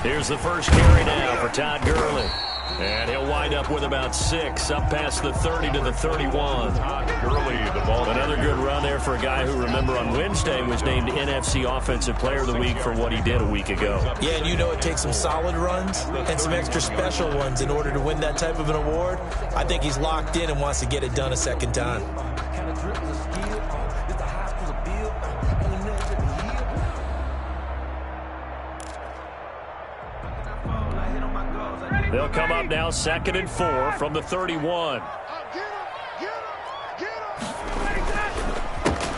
Here's the first carry now for Todd Gurley. And he'll wind up with about 6, up past the 30 to the 31. Todd Gurley, the ball. Another good run there for a guy who, remember, on Wednesday was named NFC Offensive Player of the Week for what he did a week ago. Yeah, and you know it takes some solid runs and some extra special ones in order to win that type of an award. I think he's locked in and wants to get it done a second time. They'll come up now 2nd and 4 from the 31.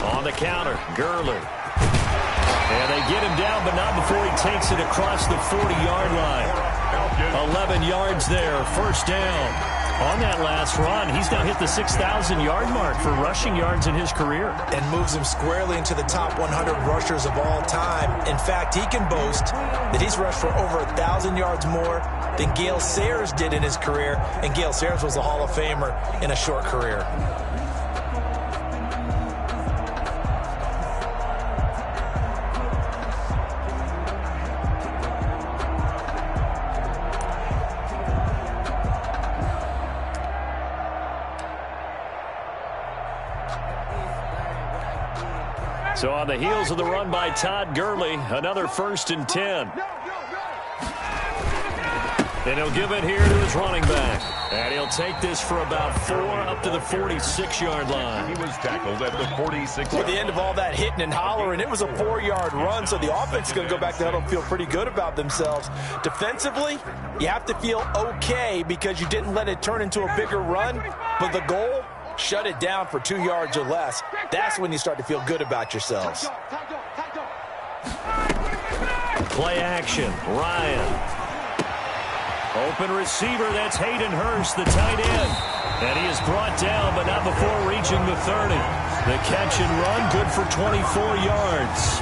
On the counter, Gurley. And they get him down, but not before he takes it across the 40-yard line. 11 yards there, first down. On that last run, he's now hit the 6,000-yard mark for rushing yards in his career. And moves him squarely into the top 100 rushers of all time. In fact, he can boast that he's rushed for over 1,000 yards more than Gale Sayers did in his career. And Gale Sayers was a Hall of Famer in a short career. So on the heels of the run by Todd Gurley, another 1st and 10. And he'll give it here to his running back. And he'll take this for about 4 up to the 46-yard line. He was tackled at the 46. At the end of all that hitting and hollering, it was a 4-yard run, so the offense is going to go back to the huddle and feel pretty good about themselves. Defensively, you have to feel okay because you didn't let it turn into a bigger run, but the goal, shut it down for 2 yards or less. That's when you start to feel good about yourselves. Play action, Ryan. Open receiver, that's Hayden Hurst, the tight end. And he is brought down, but not before reaching the 30. The catch and run, good for 24 yards.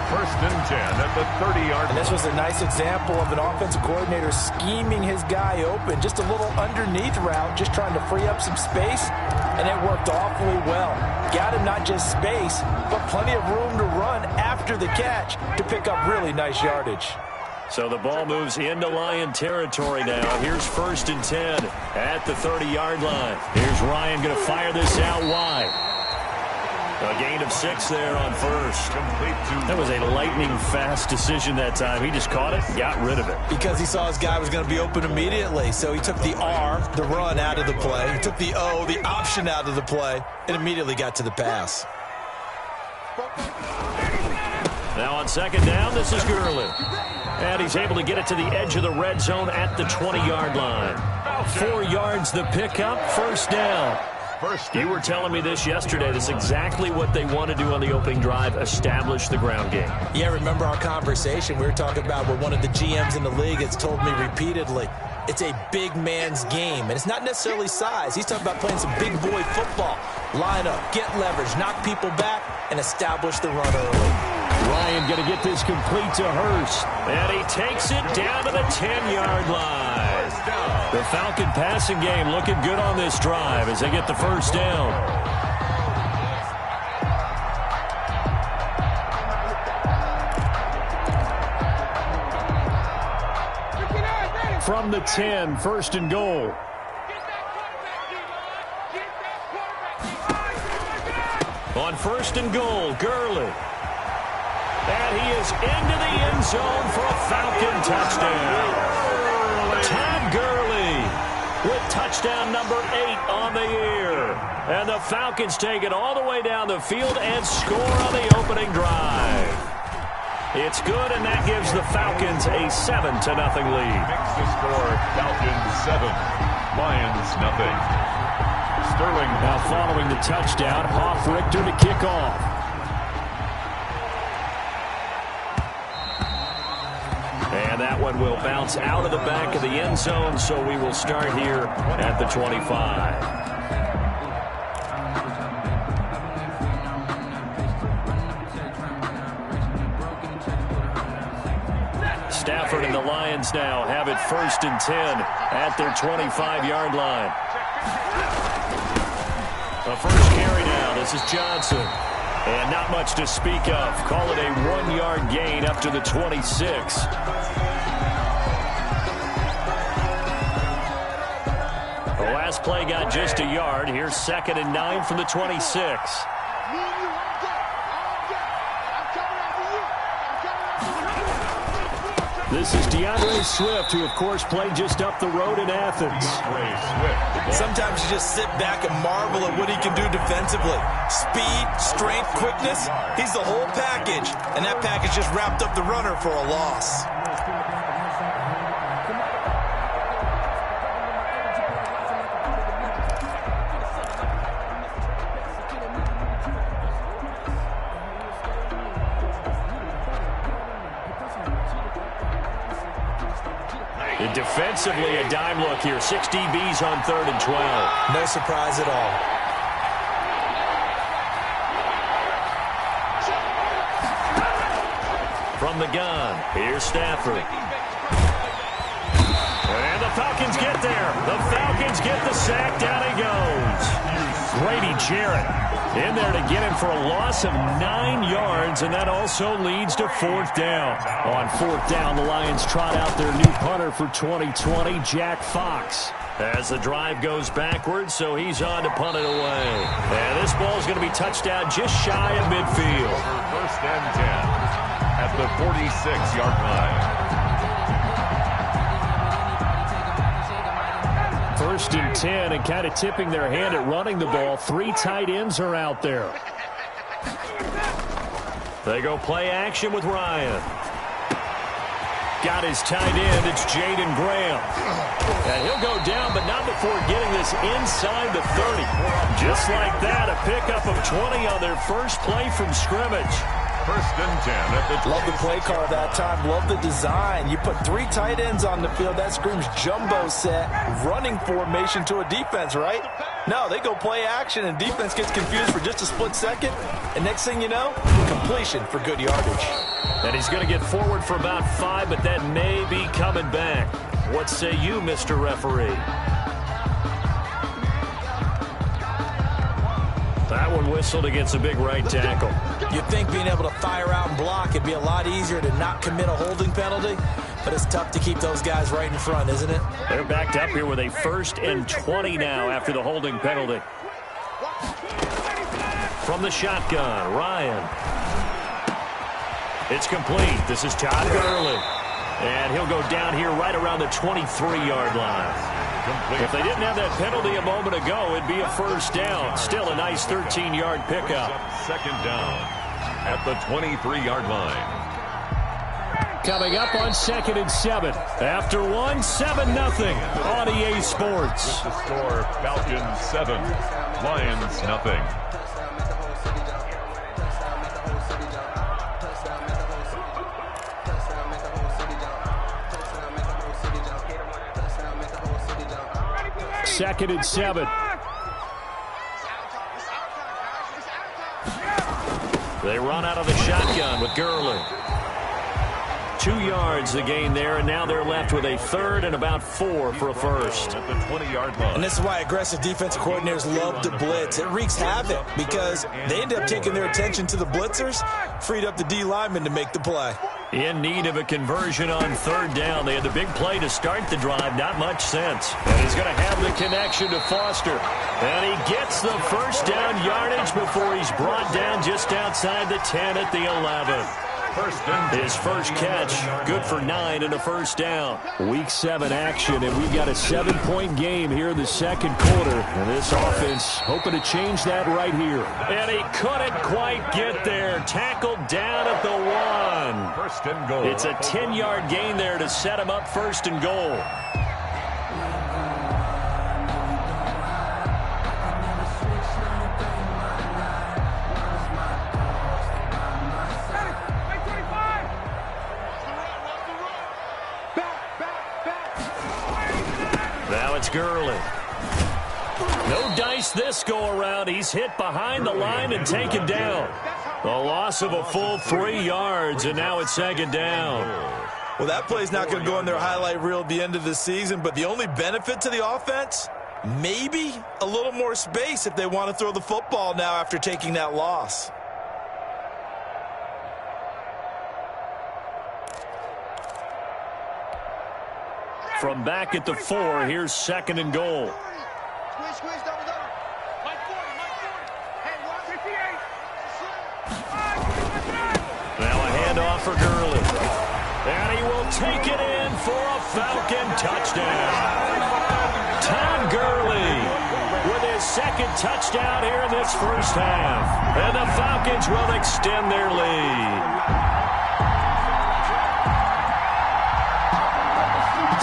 1st and 10 at the 30-yard line. And this was a nice example of an offensive coordinator scheming his guy open. Just a little underneath route, just trying to free up some space, and it worked awfully well. Got him not just space, but plenty of room to run after the catch to pick up really nice yardage. So the ball moves into Lion territory now. Here's 1st and 10 at the 30-yard line. Here's Ryan going to fire this out wide. A gain of 6 there on first. That was a lightning-fast decision that time. He just caught it, got rid of it. Because he saw his guy was going to be open immediately. So he took the R, the run, out of the play. He took the O, the option, out of the play, and immediately got to the pass. Now on 2nd down, this is Gurley. And he's able to get it to the edge of the red zone at the 20-yard line. 4 yards the pickup, first down. You were telling me this yesterday. That's exactly what they want to do on the opening drive, establish the ground game. Yeah, remember our conversation. We were talking about what one of the GMs in the league has told me repeatedly. It's a big man's game, and it's not necessarily size. He's talking about playing some big boy football. Line up, get leverage, knock people back, and establish the run early. Ryan going to get this complete to Hurst. And he takes it down to the 10-yard line. The Falcon passing game looking good on this drive as they get the first down. From the 10, 1st and goal. On 1st and goal, Gurley. And he is into the end zone for a Falcon touchdown. Todd Gurley with touchdown number 8 on the year. And the Falcons take it all the way down the field and score on the opening drive. It's good, and that gives the Falcons a 7-0 lead. Makes the score, Falcons 7, Lions nothing. Sterling. Now following the touchdown, Hoff-Richter to kick off. And that one will bounce out of the back of the end zone, so we will start here at the 25. Stafford and the Lions now have it 1st and 10 at their 25-yard line. A first carry now. This is Johnson. And not much to speak of. Call it a 1-yard gain up to the 26. Last play got just a yard. Here's 2nd and 9 from the 26. This is DeAndre Swift, who, of course, played just up the road in Athens. Sometimes you just sit back and marvel at what he can do defensively. Speed, strength, quickness, he's the whole package. And that package just wrapped up the runner for a loss. Defensively, a dime look here. 6 DBs on 3rd and 12. No surprise at all. From the gun, here's Stafford. And the Falcons get there. The Falcons get the sack. Down he goes. Grady Jarrett in there to get him for a loss of 9 yards, and that also leads to 4th down. On 4th down, the Lions trot out their new punter for 2020, Jack Fox. As the drive goes backwards, so he's on to punt it away. And this ball is going to be touched down just shy of midfield. 1st and 10 at the 46-yard line. 1st and 10, and kind of tipping their hand at running the ball. 3 tight ends are out there. They go play action with Ryan. Got his tight end. It's Jaden Graham. And he'll go down, but not before getting this inside the 30. Just like that, a pickup of 20 on their first play from scrimmage. 1st and 10 at the 26. Love the play call that time. Love the design. You put 3 tight ends on the field. That screams jumbo set, running formation to a defense, right? No, they go play action, and defense gets confused for just a split second. And next thing you know, completion for good yardage. And he's going to get forward for about 5, but that may be coming back. What say you, Mr. Referee? That one whistled against a big right tackle. You'd think being able to fire out and block it'd be a lot easier to not commit a holding penalty, but it's tough to keep those guys right in front, isn't it? They're backed up here with a 1st and 20 now after the holding penalty. From the shotgun, Ryan. It's complete. This is Todd Gurley. And he'll go down here right around the 23-yard line. If they didn't have that penalty a moment ago, it'd be a 1st down. Still a nice 13-yard pickup. 2nd down at the 23-yard line. Coming up on 2nd and 7. After 1, 7-0 on EA Sports. The score, Falcons 7, Lions nothing. Second and 7. They run out of the shotgun with Gurley. 2 yards the gain there, and now they're left with a 3rd and about 4 for a 1st. At the 20-yard line. And this is why aggressive defensive coordinators love to blitz. It wreaks havoc because they end up taking their attention to the blitzers, freed up the D linemen to make the play. In need of a conversion on 3rd down. They had the big play to start the drive. Not much sense. And he's going to have the connection to Foster. And he gets the 1st down yardage before he's brought down just outside the 10 at the 11. His first catch, good for 9 and a 1st down. Week 7 action, and we've got a 7-point game here in the 2nd quarter. And this offense hoping to change that right here. And he couldn't quite get there. Tackled down at the 1. 1st and goal. It's a 10-yard gain there to set him up 1st and goal. Now it's Gurley. No dice this go-around. He's hit behind the line and taken down. A loss of a full 3 yards, and now it's 2nd down. Well, that play's not going to go in their highlight reel at the end of the season, but the only benefit to the offense, maybe a little more space if they want to throw the football now after taking that loss. From back at the 4, here's 2nd and goal. Squish, double. Mike 40. Hey, 158. Now a handoff for Gurley. And he will take it in for a Falcon touchdown. Todd Gurley with his second touchdown here in this first half. And the Falcons will extend their lead.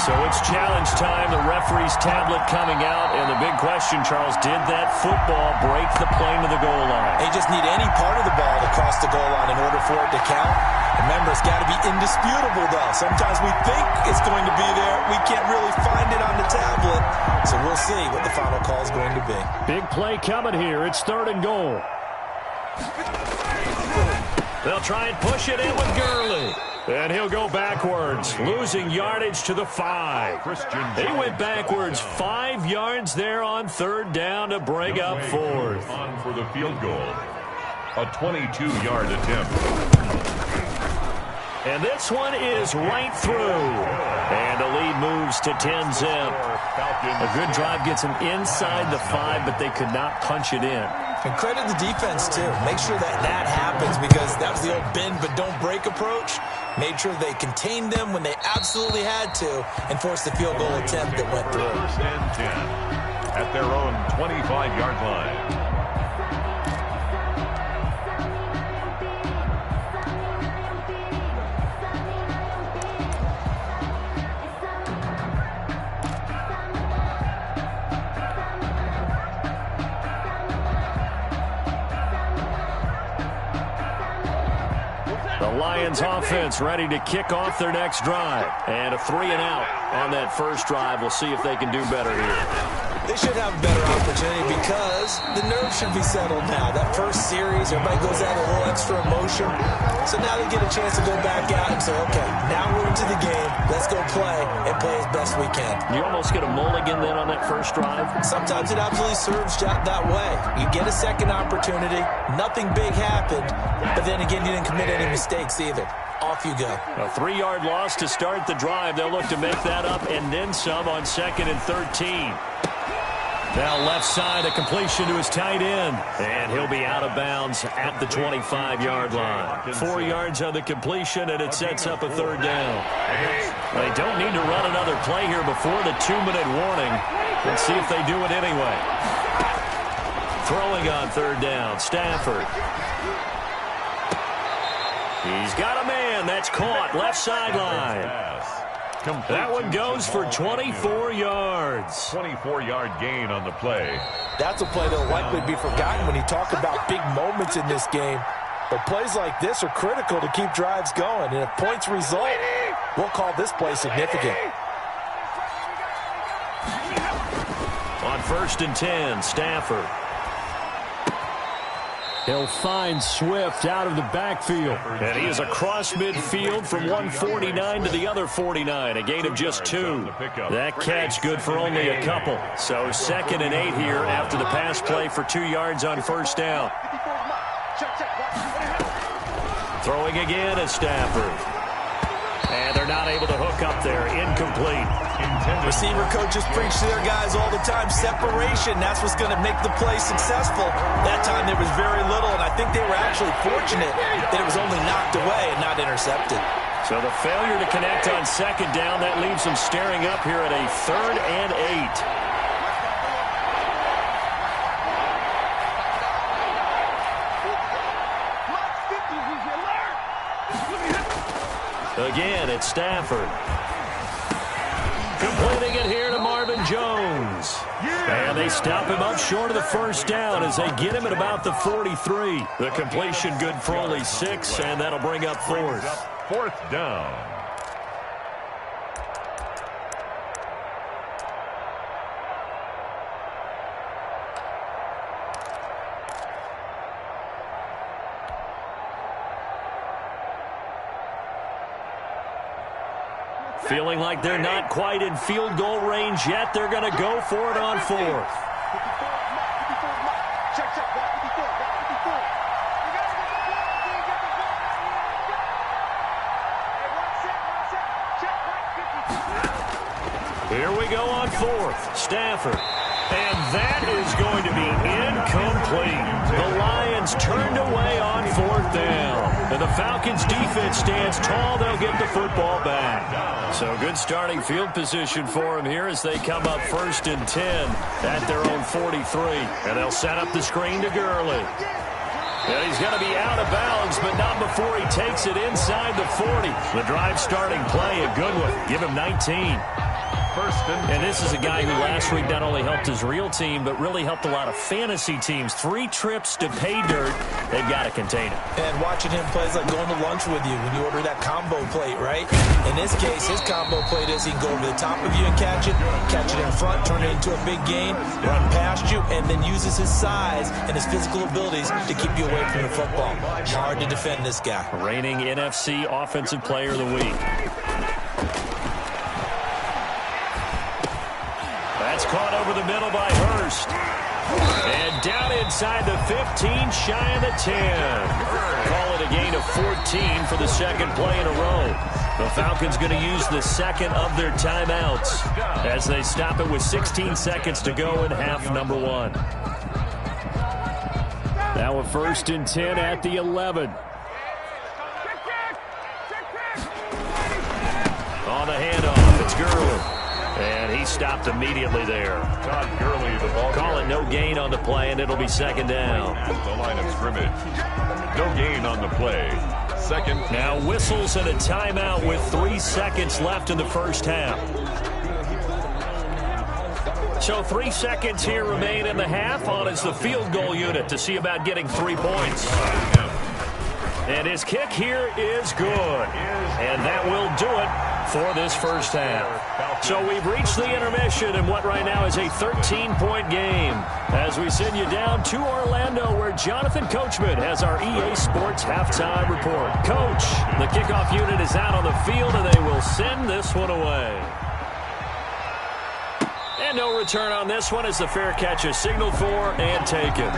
So it's challenge time. The referee's tablet coming out. And the big question, Charles, did that football break the plane to the goal line? They just need any part of the ball to cross the goal line in order for it to count. Remember, it's got to be indisputable, though. Sometimes we think it's going to be there. We can't really find it on the tablet. So we'll see what the final call is going to be. Big play coming here. It's 3rd and goal. They'll try and push it in with Gurley. And he'll go backwards, losing yardage to the 5. He went backwards 5 yards there on 3rd down to bring up 4th. On for the field goal. A 22-yard attempt. And this one is right through. And the lead moves to 10-zip. A good drive gets them inside the 5, but they could not punch it in. And credit the defense, too. Make sure that happens, because that was the old bend but don't break approach. Made sure they contained them when they absolutely had to and forced the field goal attempt that went through. 1st and 10 at their own 25-yard line. Lions offense ready to kick off their next drive. And a 3-and-out on that first drive. We'll see if they can do better here. They should have a better opportunity because the nerves should be settled now. That first series, everybody goes out a little extra emotion. So now they get a chance to go back out and say, okay, now we're into the game. Let's go play and play as best we can. You almost get a mulligan then on that first drive? Sometimes it absolutely serves that way. You get a second opportunity. Nothing big happened. But then again, you didn't commit any mistakes either. Off you go. A 3-yard loss to start the drive. They'll look to make that up and then some on 2nd and 13. Now left side, a completion to his tight end. And he'll be out of bounds at the 25-yard line. 4 yards on the completion, and it sets up a 3rd down. They don't need to run another play here before the 2-minute warning. Let's see if they do it anyway. Throwing on 3rd down, Stafford. He's got a man. That's caught. Left sideline. That one goes for 24 yards. 24-yard gain on the play. That's a play that will likely be forgotten when you talk about big moments in this game. But plays like this are critical to keep drives going. And if points result, we'll call this play significant. On 1st and 10, Stafford. He'll find Swift out of the backfield. And he is across midfield from 149 to the other 49. A gain of just 2. That catch good for only a couple. So 2nd and 8 here after the pass play for 2 yards on 1st down. Throwing again is Stafford. And they're not able to hook up there. Incomplete. Receiver coaches preach to their guys all the time. Separation, that's what's going to make the play successful. That time there was very little, and I think they were actually fortunate that it was only knocked away and not intercepted. So the failure to connect on 2nd down, that leaves them staring up here at a 3rd and 8. Again, it's Stafford. Completing it here to Marvin Jones. And they stop him up short of the 1st down as they get him at about the 43. The completion good for only 6, and that'll bring up 4th. 4th down. Feeling like they're not quite in field goal range yet. They're going to go for it on 4th. Here we go on 4th. Stafford. And that is going to be incomplete. The Lions turned away on 4th down. And the Falcons' defense stands tall. They'll get the football back. So good starting field position for them here as they come up 1st and 10 at their own 43. And they'll set up the screen to Gurley. And he's going to be out of bounds, but not before he takes it inside the 40. The drive starting play, a good one. Give him 19. And this is a guy who last week not only helped his real team, but really helped a lot of fantasy teams. 3 trips to pay dirt. They've got to contain it. And watching him play is like going to lunch with you when you order that combo plate, right? In this case, his combo plate is he can go over the top of you and catch it in front, turn it into a big gain, run past you, and then uses his size and his physical abilities to keep you away from the football. Hard to defend this guy. Reigning NFC Offensive Player of the Week. That's caught over the middle by Hurst. And down inside the 15, shy of the 10. Call it a gain of 14 for the second play in a row. The Falcons going to use the second of their timeouts as they stop it with 16 seconds to go in half number 1. Now a 1st and 10 at the 11. On the handoff, it's Gurley. And he stopped immediately there. Todd Gurley, the ball. Call it no gain on the play, and it'll be second down. At the line of scrimmage. No gain on the play. Second. Now whistles and a timeout with 3 seconds left in the first half. So 3 seconds here remain in the half on as the field goal unit to see about getting 3 points. And his kick here is good. And that will do it for this first half. So we've reached the intermission in what right now is a 13-point game as we send you down to Orlando where Jonathan Coachman has our EA Sports halftime report. Coach, the kickoff unit is out on the field and they will send this one away. And no return on this one as the fair catch is signaled for and taken.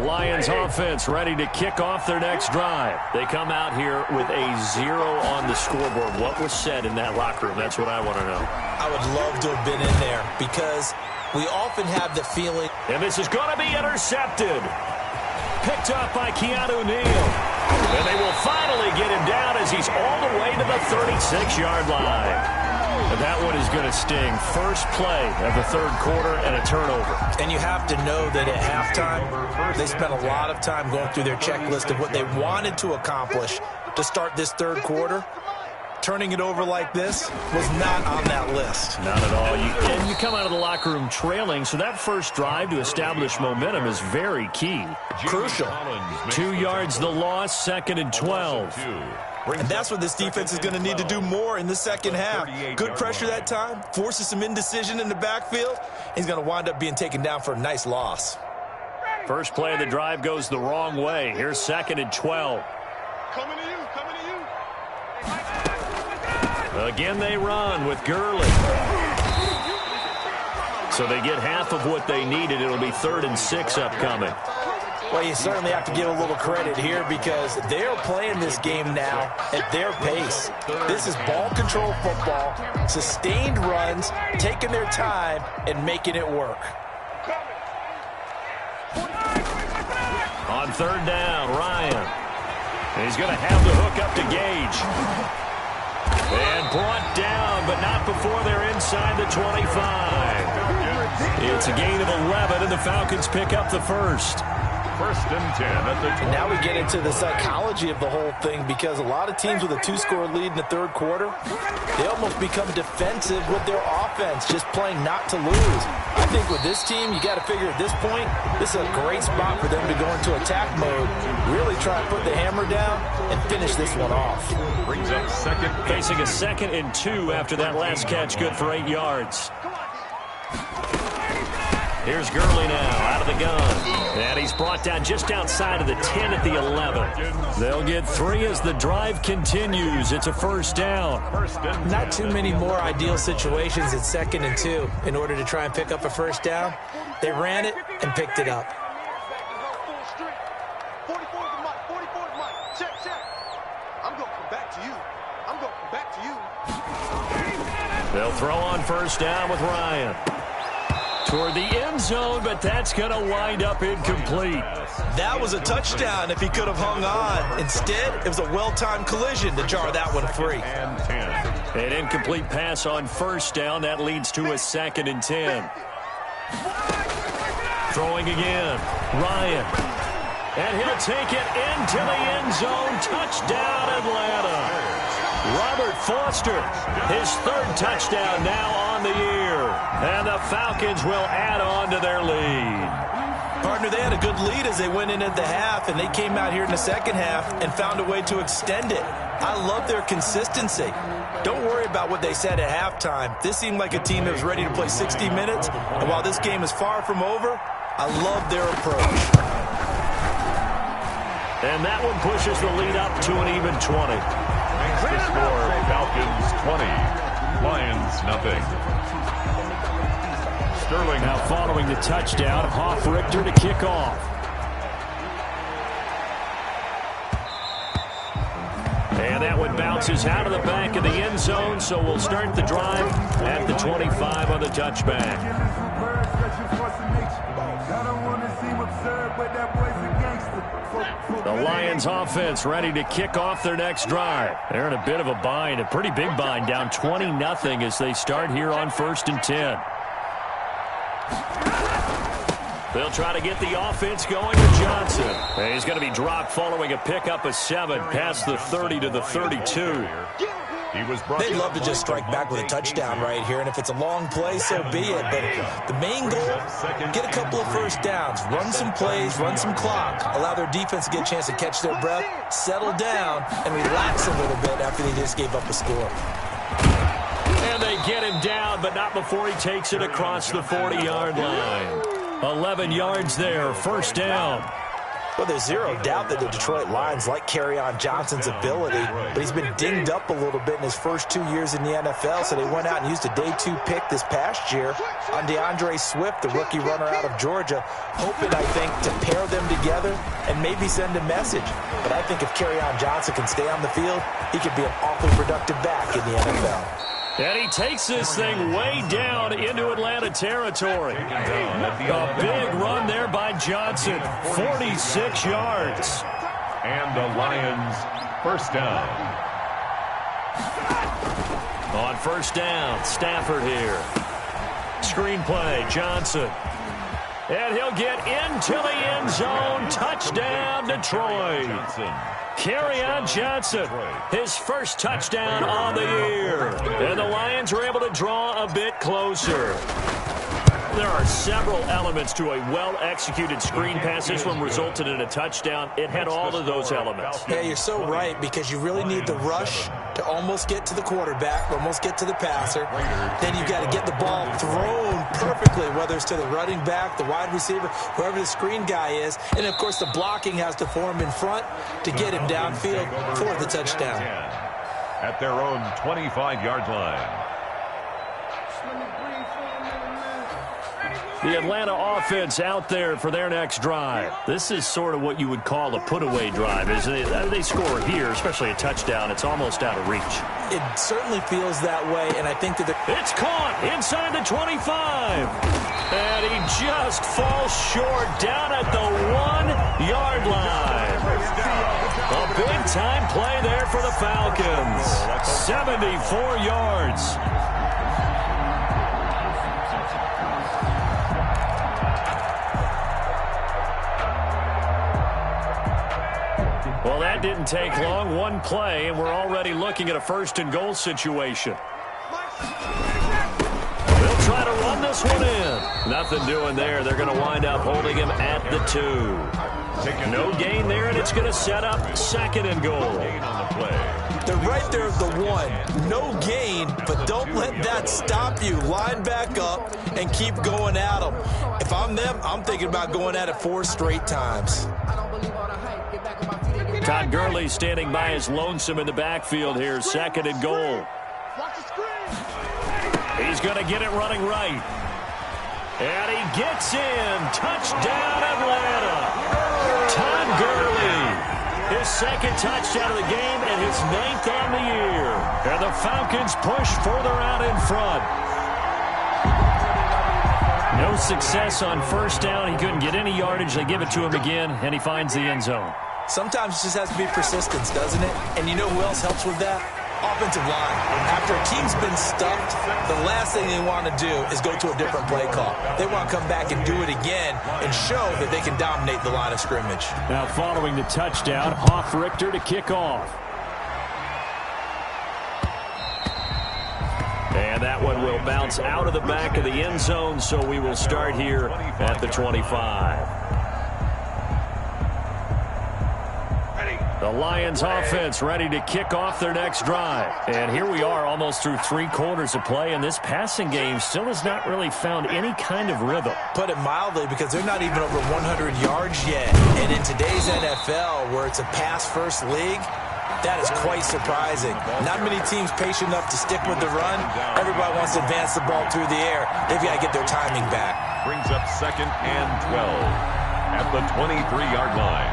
Lions offense ready to kick off their next drive. They come out here with a 0 on the scoreboard. What was said in that locker room? That's what I want to know. I would love to have been in there because we often have the feeling. And this is going to be intercepted. Picked up by Keanu Neal. And they will finally get him down as he's all the way to the 36-yard line. And that one is going to sting. First play of the third quarter and a turnover. And you have to know that at halftime, they spent a lot of time going through their checklist of what they wanted to accomplish to start this third quarter. Turning it over like this was not on that list. Not at all. And you come out of the locker room trailing, so that first drive to establish momentum is very key. Crucial. 2 yards the loss, 2nd and 12. And that's what this defense is going to need to do more in the second half. Good pressure that time, forces some indecision in the backfield. He's going to wind up being taken down for a nice loss. First play of the drive goes the wrong way. Here's 2nd and 12. Coming to you, coming to you. Again, they run with Gurley. So they get half of what they needed. It'll be 3rd and 6 upcoming. Well, you certainly have to give a little credit here because they're playing this game now at their pace. This is ball control football, sustained runs, taking their time, and making it work. On 3rd down, Ryan. And he's going to have the hook up to Gage. And brought down, but not before they're inside the 25. It's a gain of 11, and the Falcons pick up the first. 1st and 10 at the 20. And now we get into the psychology of the whole thing because a lot of teams with a 2-score lead in the third quarter, they almost become defensive with their offense, just playing not to lose. I think with this team, you got to figure at this point, this is a great spot for them to go into attack mode, really try to put the hammer down and finish this one off. Brings up 2nd. Facing a 2nd and 2 after that last catch, good for 8 yards. Here's Gurley now, out out of the gun. And he's brought down just outside of the 10 at the 11. They'll get 3 as the drive continues. It's a first down. Not too many more ideal situations at 2nd and 2 in order to try and pick up a first down. They ran it and picked it up. They'll throw on first down with Ryan. Toward the end zone, but that's going to wind up incomplete. That was a touchdown if he could have hung on. Instead, it was a well-timed collision to jar that one free. An incomplete pass on first down. That leads to a 2nd and 10. Throwing again. Ryan. And he'll take it into the end zone. Touchdown, Atlanta. Robert Foster, his 3rd touchdown now on the year. And the Falcons will add on to their lead. Partner, they had a good lead as they went in at the half, and they came out here in the second half and found a way to extend it. I love their consistency. Don't worry about what they said at halftime. This seemed like a team that was ready to play 60 minutes, and while this game is far from over, I love their approach. And that one pushes the lead up to an even 20. The score, Falcons 20, Lions nothing. Sterling now following the touchdown, Hoff-Richter to kick off. And that one bounces out of the back of the end zone, so we'll start the drive at the 25 on the touchback. The Lions offense ready to kick off their next drive. They're in a bit of a bind, a pretty big bind, down 20-0 as they start here on 1st and 10. They'll try to get the offense going with Johnson. And he's going to be dropped following a pickup of 7 past the 30 to the 32. They'd love to just strike back with a touchdown right here, and if it's a long play, so be it. But the main goal, get a couple of first downs, run some plays, run some clock, allow their defense to get a chance to catch their breath, settle down, and relax a little bit after they just gave up a score. And they get him down, but not before he takes it across the 40-yard line. 11 yards there, first down. Well, there's zero doubt that the Detroit Lions like Kerryon Johnson's ability, but he's been dinged up a little bit in his first 2 years in the NFL, so they went out and used a day 2 pick this past year on DeAndre Swift, the rookie runner out of Georgia, hoping, I think, to pair them together and maybe send a message. But I think if Kerryon Johnson can stay on the field, he could be an awfully productive back in the NFL. And he takes this thing way down into Atlanta territory. A big run there by Johnson, 46 yards. And the Lions first down. On first down, Stafford here. Screenplay, Johnson. And he'll get into the end zone. Touchdown, Detroit. Kerryon Johnson, his first touchdown on the year. And the Lions were able to draw a bit closer. There are several elements to a well-executed screen pass. This one resulted in a touchdown. It had all of those elements. Yeah, you're so right, because you really need the rush to almost get to the quarterback, almost get to the passer. Then you've got to get the ball thrown perfectly, whether it's to the running back, the wide receiver, whoever the screen guy is. And, of course, the blocking has to form in front to get him downfield for the touchdown. At their own 25-yard line. The Atlanta offense out there for their next drive. This is sort of what you would call a put-away drive. As they score here, especially a touchdown, it's almost out of reach. It certainly feels that way, and I think that it's caught inside the 25. And he just falls short down at the 1-yard line. A big-time play there for the Falcons. 74 yards. Well, that didn't take long. One play, and we're already looking at a first-and-goal situation. They'll try to run this one in. Nothing doing there. They're going to wind up holding him at the 2. No gain there, and it's going to set up 2nd and goal. On the play. They're right there at the 1. No gain, but don't let that stop you. Line back up and keep going at them. If I'm them, I'm thinking about going at it 4 straight times. Todd Gurley standing by his lonesome in the backfield here. 2nd and goal. He's going to get it running right. And he gets in. Touchdown, Atlanta. Todd Gurley. His 2nd touchdown of the game and his 9th on the year. And the Falcons push further out in front. No success on 1st down. He couldn't get any yardage. They give it to him again, and he finds the end zone. Sometimes it just has to be persistence, doesn't it? And you know who else helps with that? Offensive line. After a team's been stuffed, the last thing they want to do is go to a different play call. They want to come back and do it again and show that they can dominate the line of scrimmage. Now following the touchdown, Hoff Richter to kick off. And that one will bounce out of the back of the end zone, so we will start here at the 25. The Lions offense ready to kick off their next drive. And here we are almost through 3 quarters of play, and this passing game still has not really found any kind of rhythm. Put it mildly, because they're not even over 100 yards yet. And in today's NFL, where it's a pass-first league, that is quite surprising. Not many teams patient enough to stick with the run. Everybody wants to advance the ball through the air. They've got to get their timing back. Brings up 2nd and 12 at the 23-yard line.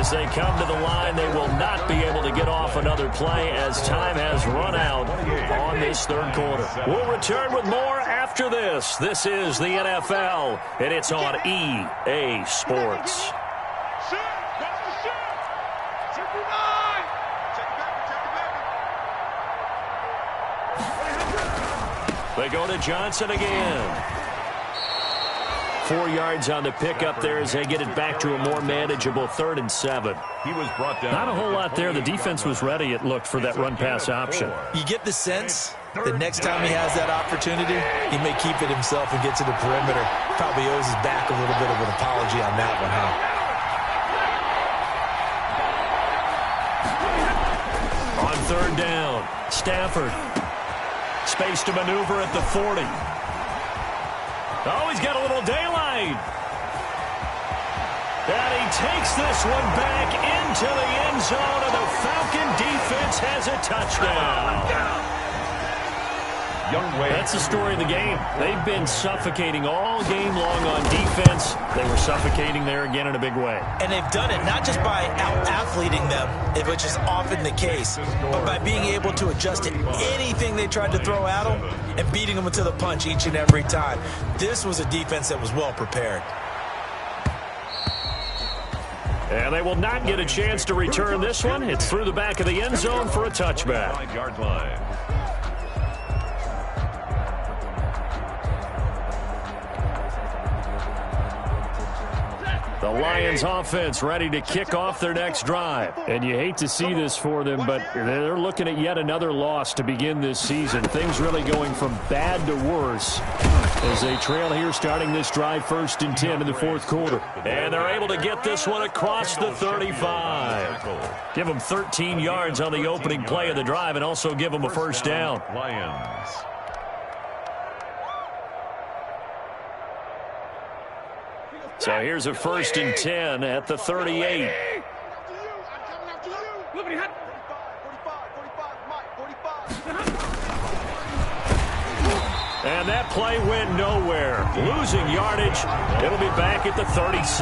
As they come to the line, they will not be able to get off another play as time has run out on this 3rd quarter. We'll return with more after this. This is the NFL, and it's on EA Sports. They go to Johnson again. 4 yards on the pickup there as they get it back to a more manageable 3rd and 7. He was brought down. Not a whole lot there. The defense was ready, it looked, for that run-pass option. You get the sense that next time he has that opportunity, he may keep it himself and get to the perimeter. Probably owes his back a little bit of an apology on that one, huh? On 3rd down, Stafford. Space to maneuver at the 40. Oh, he's got a little daylight. And he takes this one back into the end zone, and the Falcon defense has a touchdown. That's the story of the game. They've been suffocating all game long on defense. They were suffocating there again in a big way. And they've done it not just by out-athleting them, which is often the case, but by being able to adjust to anything they tried to throw at them and beating them to the punch each and every time. This was a defense that was well prepared. And they will not get a chance to return this one. It's through the back of the end zone for a touchback. 5-yard line. The Lions offense ready to kick off their next drive. And you hate to see this for them, but they're looking at yet another loss to begin this season. Things really going from bad to worse as they trail here starting this drive 1st and 10 in the 4th quarter. And they're able to get this one across the 35. Give them 13 yards on the opening play of the drive and also give them a 1st down. Lions. So here's a 1st and 10 at the 38. And that play went nowhere. Losing yardage. It'll be back at the 36.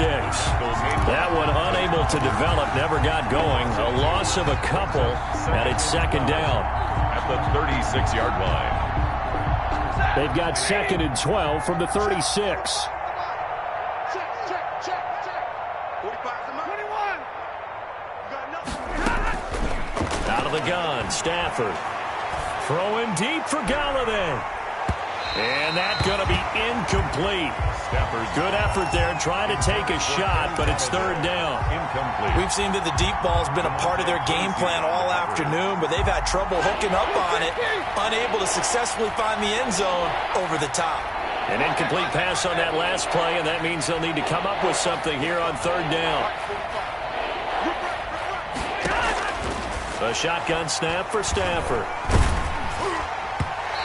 That one unable to develop, never got going. A loss of a couple, and it's 2nd down. At the 36-yard line. They've got 2nd and 12 from the 36. Out of the gun, Stafford. Throwing deep for Galladay. And that's going to be incomplete. Stafford. Good effort there trying to take a shot, but it's 3rd down. Incomplete. We've seen that the deep ball's been a part of their game plan all afternoon, but they've had trouble hooking up on it, unable to successfully find the end zone over the top. An incomplete pass on that last play, and that means they'll need to come up with something here on third down. A shotgun snap for Stafford.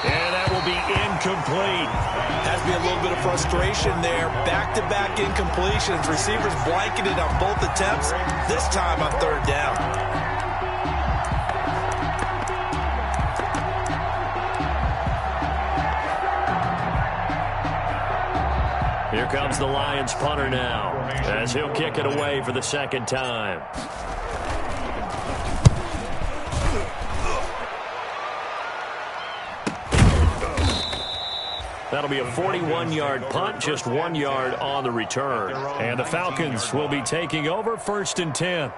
And that will be incomplete. Has to be a little bit of frustration there. Back-to-back incompletions. Receivers blanketed on both attempts, this time on third down. Here comes the Lions punter now, as he'll kick it away for the second time. That'll be a 41-yard punt, just 1 yard on the return. And the Falcons will be taking over 1st and 10.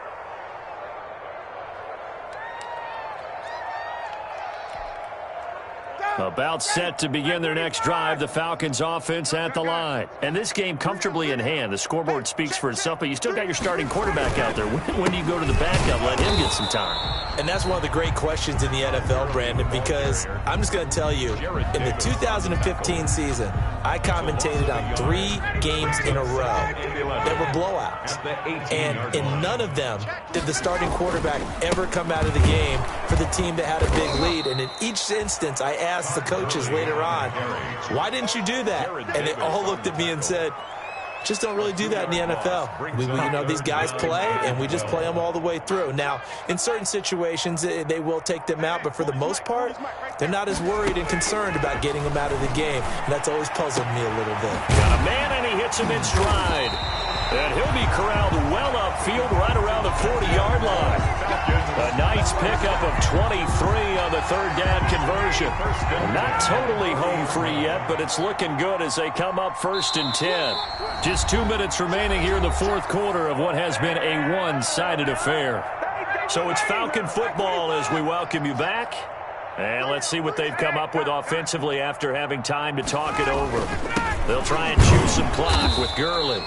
About set to begin their next drive, the Falcons offense at the line. And this game comfortably in hand. The scoreboard speaks for itself, but you still got your starting quarterback out there. When do you go to the backup, let him get some time? And that's one of the great questions in the NFL, Brandon, because I'm just going to tell you, in the 2015 season, I commentated on 3 games in a row that were blowouts. And in none of them did the starting quarterback ever come out of the game for the team that had a big lead. And in each instance, I asked the coaches later on, why didn't you do that? And they all looked at me and said, just don't really do that in the NFL. These guys play, and we just play them all the way through. Now, in certain situations, they will take them out, but for the most part, they're not as worried and concerned about getting them out of the game. And that's always puzzled me a little bit. Got a man, and he hits him in stride. And he'll be corralled well upfield right around the 40-yard line. A nice pickup of 23 on the third down conversion. Not totally home free yet, but it's looking good as they come up 1st and 10. Just 2 minutes remaining here in the fourth quarter of what has been a one-sided affair. So it's Falcon football as we welcome you back. And let's see what they've come up with offensively after having time to talk it over. They'll try and chew some clock with Gurley.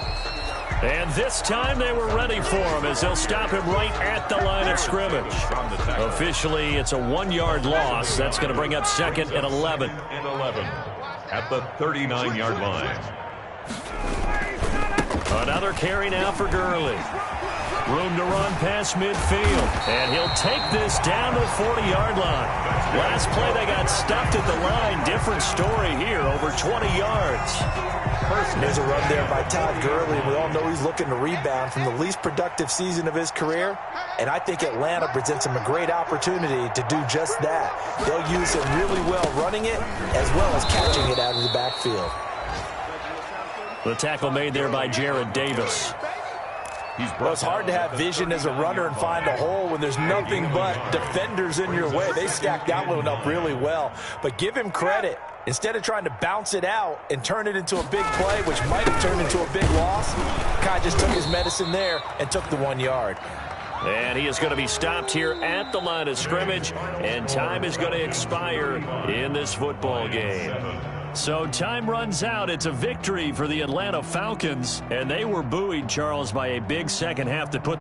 And this time they were ready for him as they'll stop him right at the line of scrimmage. Officially, it's a 1-yard loss. That's going to bring up 2nd and 11. At the 39-yard line. Another carry now for Gurley. Room to run past midfield. And he'll take this down to the 40-yard line. Last play they got stuffed at the line. Different story here, over 20 yards. There's a run there by Todd Gurley. We all know he's looking to rebound from the least productive season of his career. And I think Atlanta presents him a great opportunity to do just that. They'll use him really well running it as well as catching it out of the backfield. The tackle made there by Jared Davis. Well, it's hard to have vision as a runner and find a hole when there's nothing but defenders in your way. They stacked that one up really well. But give him credit. Instead of trying to bounce it out and turn it into a big play, which might have turned into a big loss, Kai just took his medicine there and took the 1 yard. And he is going to be stopped here at the line of scrimmage, and time is going to expire in this football game. So time runs out. It's a victory for the Atlanta Falcons, and they were buoyed, Charles, by a big second half that put